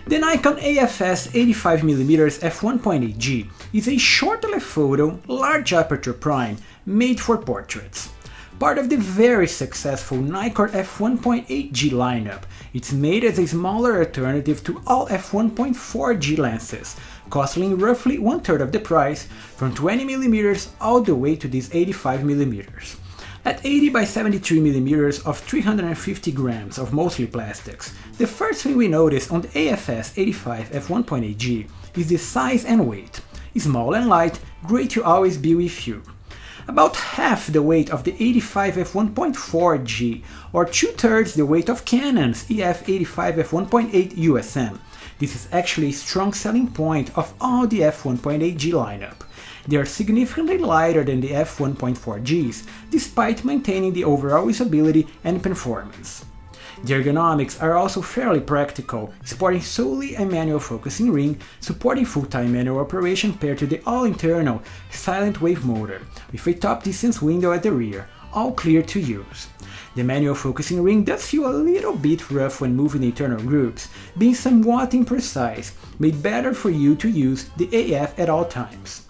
The Nikon AF-S 85mm f1.8G is a short telephoto, large aperture prime made for portraits. Part of the very successful Nikon f1.8G lineup, it's made as a smaller alternative to all f1.4G lenses, costing roughly one-third of the price, from 20mm all the way to these 85mm. At 80 by 73mm of 350 grams of mostly plastics, the first thing we notice on the AF-S 85 f1.8G is the size and weight. Small and light, great to always be with you. About half the weight of the 85 f1.4G, or two-thirds the weight of Canon's EF85 f1.8 USM. This is actually a strong selling point of all the f1.8G lineup. They are significantly lighter than the f1.4Gs, despite maintaining the overall usability and performance. The ergonomics are also fairly practical, sporting solely a manual focusing ring, supporting full-time manual operation paired to the all-internal silent wave motor, with a top distance window at the rear, all clear to use. The manual focusing ring does feel a little bit rough when moving internal groups, being somewhat imprecise, made better for you to use the AF at all times.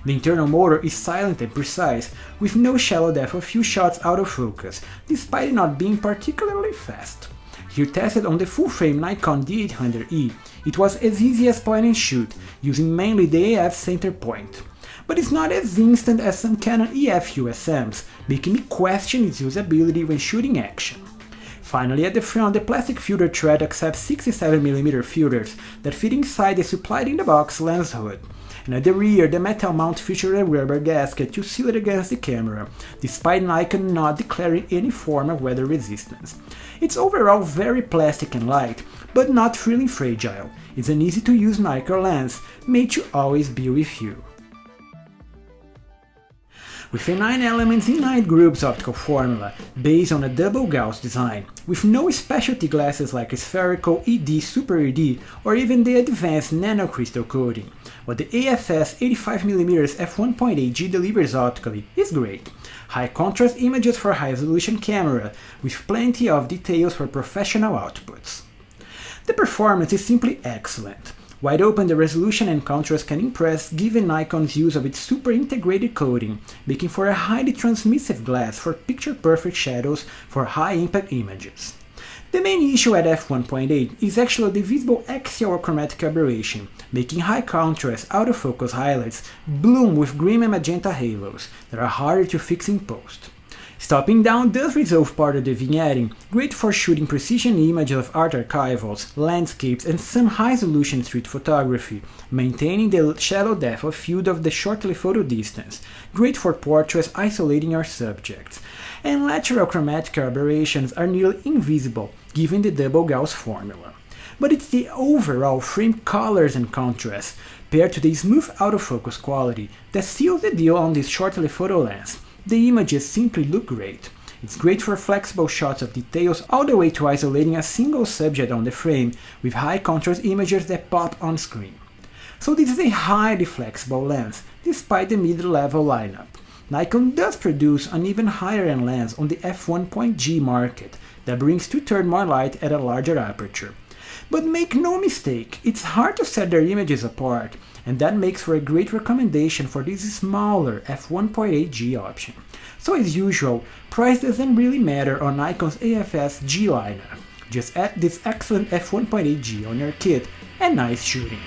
The internal motor is silent and precise, with no shallow depth of few shots out of focus, despite it not being particularly fast. Here tested on the full-frame Nikon D800E, it was as easy as point and shoot, using mainly the AF center point. But it's not as instant as some Canon EF USMs, making me question its usability when shooting action. Finally, at the front, the plastic filter thread accepts 67mm filters that fit inside the supplied-in-the-box lens hood. And at the rear, the metal mount featured a rubber gasket to seal it against the camera, despite Nikon not declaring any form of weather resistance. It's overall very plastic and light, but not feeling fragile. It's an easy-to-use Nikon lens, made to always be with you. With a 9 elements in 9 groups optical formula, based on a double Gauss design, with no specialty glasses like a spherical, ED, Super ED, or even the advanced nanocrystal coating, what the AF-S 85mm f1.8G delivers optically is great. High contrast images for high resolution camera, with plenty of details for professional outputs. The performance is simply excellent. Wide open, the resolution and contrast can impress given Nikon's use of its super integrated coating, making for a highly transmissive glass for picture-perfect shadows for high-impact images. The main issue at f1.8 is actually the visible axial or chromatic aberration, making high-contrast, out-of-focus highlights bloom with green and magenta halos that are harder to fix in post. Stopping down does resolve part of the vignetting, great for shooting precision images of art archivals, landscapes, and some high-resolution street photography, maintaining the shallow depth of field of the short telephoto distance, great for portraits isolating your subjects. And lateral chromatic aberrations are nearly invisible, given the double Gauss formula. But it's the overall frame colors and contrast, paired to the smooth out-of-focus quality, that seals the deal on this short telephoto lens. The images simply look great. It's great for flexible shots of details all the way to isolating a single subject on the frame with high contrast images that pop on screen. So this is a highly flexible lens, despite the mid-level lineup. Nikon does produce an even higher-end lens on the f1.G market that brings two-thirds more light at a larger aperture. But make no mistake, it's hard to set their images apart, and that makes for a great recommendation for this smaller f1.8G option. So as usual, price doesn't really matter on Nikon's AF-S G lineup. Just add this excellent f1.8G on your kit and nice shooting.